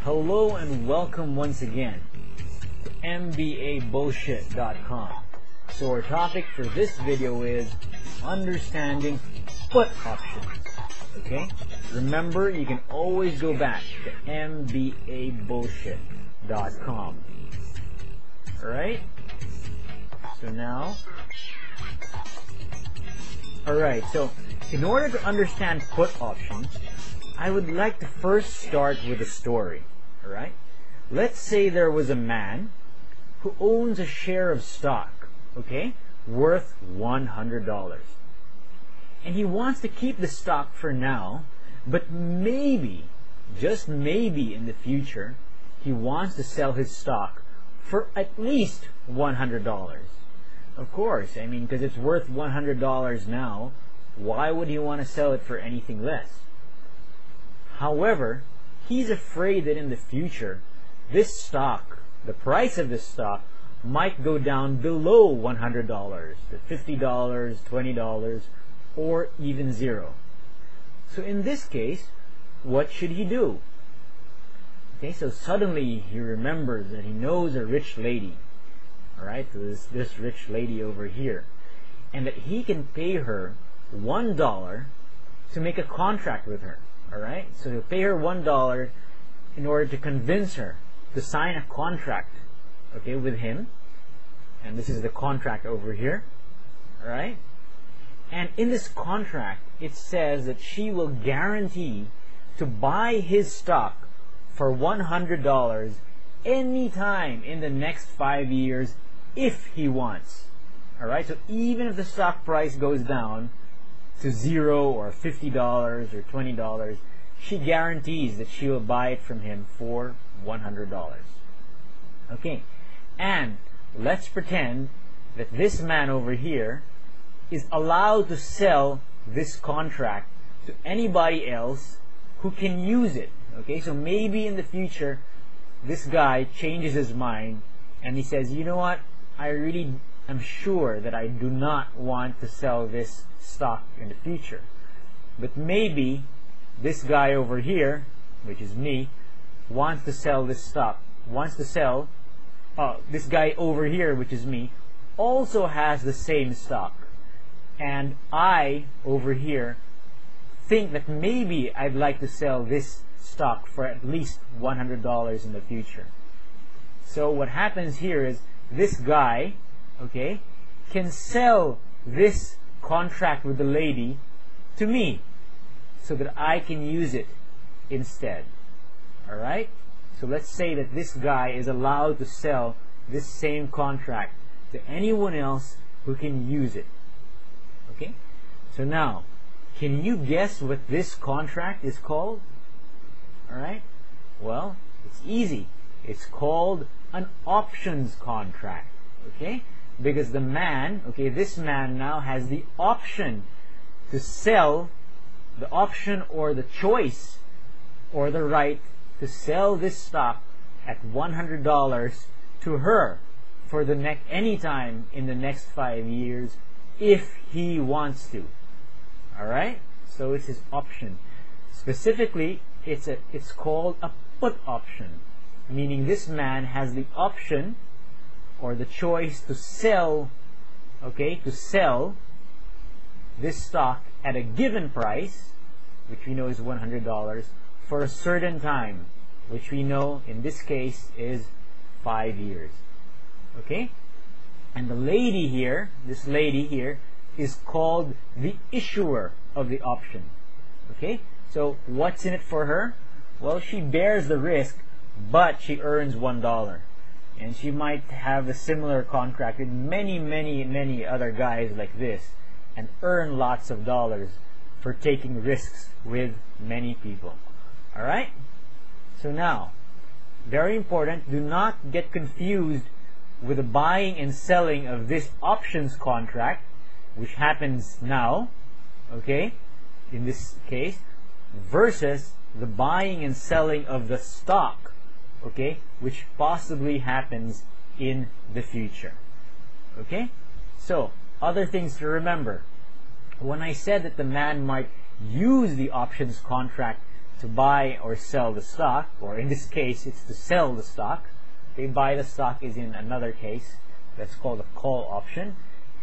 Hello and welcome once again to MBAbullshit.com. So our topic for this video is understanding put options. Okay? Remember, you can always go back to MBAbullshit.com. Alright? So now, alright, so in order to understand put options, I would like to first start with a story. Alright? Let's say there was a man who owns a share of stock, okay, worth $100. And he wants to keep the stock for now, but maybe, just maybe in the future, he wants to sell his stock for at least $100. Of course, I mean, because it's worth $100 now, why would he want to sell it for anything less? However, he's afraid that in the future, this stock, the price of this stock, might go down below $100 to $50, $20, or even zero. So in this case, what should he do? Okay, so suddenly he remembers that he knows a rich lady. Alright, so this rich lady over here. And that he can pay her $1 to make a contract with her. Alright, so he'll pay her $1 in order to convince her to sign a contract, okay, with him. And this is the contract over here. Alright, and in this contract it says that she will guarantee to buy his stock for $100 anytime in the next 5 years if he wants. Alright, so even if the stock price goes down to $0 or $50 or $20, she guarantees that she will buy it from him for $100. Okay, and let's pretend that this man over here is allowed to sell this contract to anybody else who can use it. Okay, so maybe in the future this guy changes his mind and he says, you know what, I really am sure that I do not want to sell this stock in the future, but maybe this guy over here, which is me, wants to sell this stock, this guy over here, which is me, also has the same stock, and I over here think that maybe I'd like to sell this stock for at least $100 in the future. So what happens here is this guy, okay, can sell this contract with the lady to me so that I can use it instead. Alright? So let's say that this guy is allowed to sell this same contract to anyone else who can use it. Okay? So now, can you guess what this contract is called? Alright? Well, it's easy. It's called an options contract. Okay? Because the man, okay, this man now has the option to sell, the option or the choice or the right to sell this stock at $100 to her for the anytime in the next 5 years if he wants to. Alright? So it's his option. Specifically, it's called a put option, meaning this man has the option or the choice to sell, okay, to sell this stock at a given price, which we know is $100, for a certain time, which we know in this case is 5 years. Okay? And the lady here, this lady here, is called the issuer of the option. Okay? So what's in it for her? Well, she bears the risk, but she earns $1. And she might have a similar contract with many other guys like this and earn lots of dollars for taking risks with many people. Alright? So now, very important, do not get confused with the buying and selling of this options contract, which happens now, okay, in this case, versus the buying and selling of the stock, okay, which possibly happens in the future. Okay? So, other things to remember. When I said that the man might use the options contract to buy or sell the stock, or in this case it's to sell the stock. Okay, buy the stock is in another case. That's called a call option,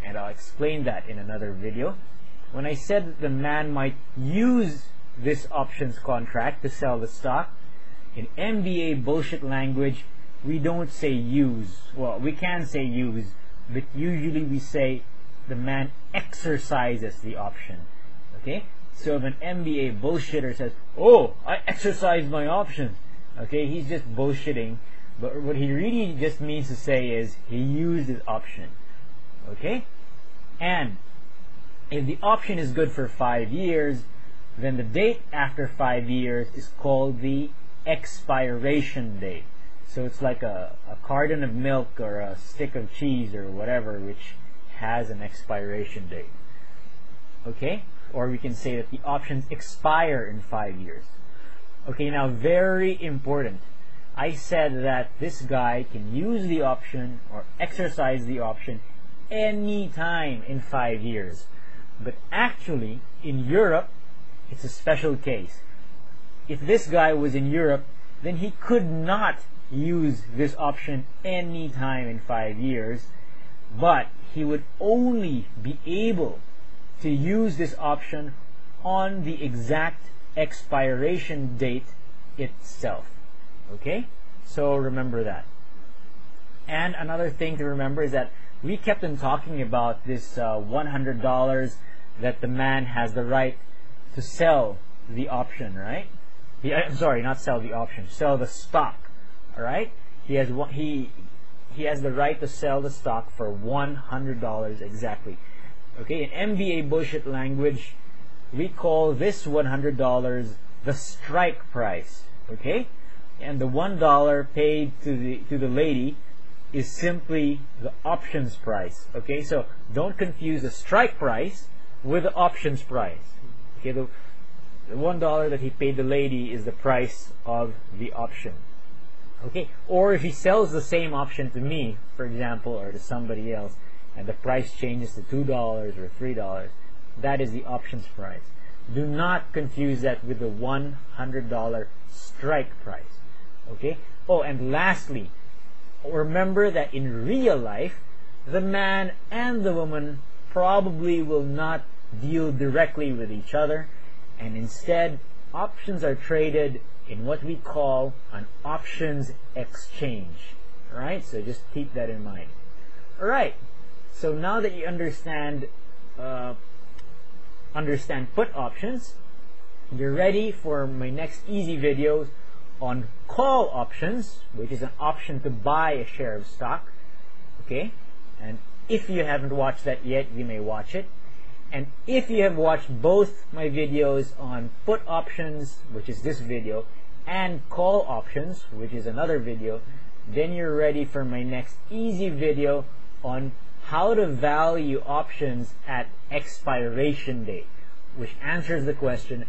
and I'll explain that in another video. When I said that the man might use this options contract to sell the stock, in MBA bullshit language, we don't say use. Well, we can say use, but usually we say the man exercises the option. Okay? So if an MBA bullshitter says, "Oh, I exercised my option," okay, he's just bullshitting. But what he really just means to say is he used his option. Okay? And if the option is good for 5 years, then the date after 5 years is called the expiration date. So it's like a carton of milk or a stick of cheese or whatever, which has an expiration date. Okay? Or we can say that the options expire in 5 years. Okay, now very important. I said that this guy can use the option or exercise the option any time in 5 years. But actually, in Europe, it's a special case. If this guy was in Europe, then he could not use this option any time in 5 years, but he would only be able to use this option on the exact expiration date itself. Okay? So remember that. And another thing to remember is that we kept on talking about this $100 that the man has the right to sell the option, right? I'm sorry, not sell the option, sell the stock. All right? He has the right to sell the stock for $100 exactly. Okay, in MBA bullshit language, we call this $100 the strike price. Okay, and the $1 paid to the lady is simply the options price. Okay, so don't confuse the strike price with the options price. Okay, the $1 that he paid the lady is the price of the option. Okay, or if he sells the same option to me, for example, or to somebody else, and the price changes to $2 or $3, that is the options price. Do not confuse that with the $100 strike price. Okay? Oh, and lastly, remember that in real life, the man and the woman probably will not deal directly with each other, and instead, options are traded in what we call an options exchange. Alright? So just keep that in mind. Alright. So now that you understand put options, you're ready for my next easy videos on call options, which is an option to buy a share of stock. Okay, and if you haven't watched that yet, you may watch it. And if you have watched both my videos on put options, which is this video, and call options, which is another video, then you're ready for my next easy video on how to value options at expiration date, which answers the question,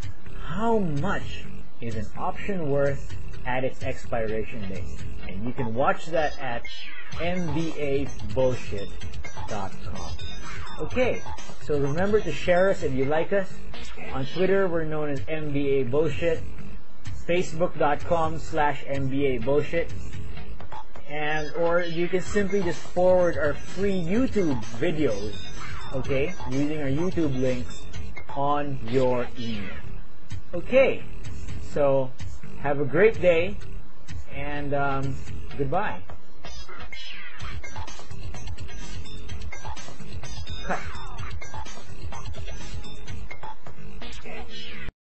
how much is an option worth at its expiration date? And you can watch that at mbabullshit.com. Okay, so remember to share us if you like us. On Twitter, we're known as MBA Bullshit. Facebook.com/MBA Bullshit. And or you can simply just forward our free YouTube videos, okay, using our YouTube links on your email. Okay, so have a great day, and goodbye.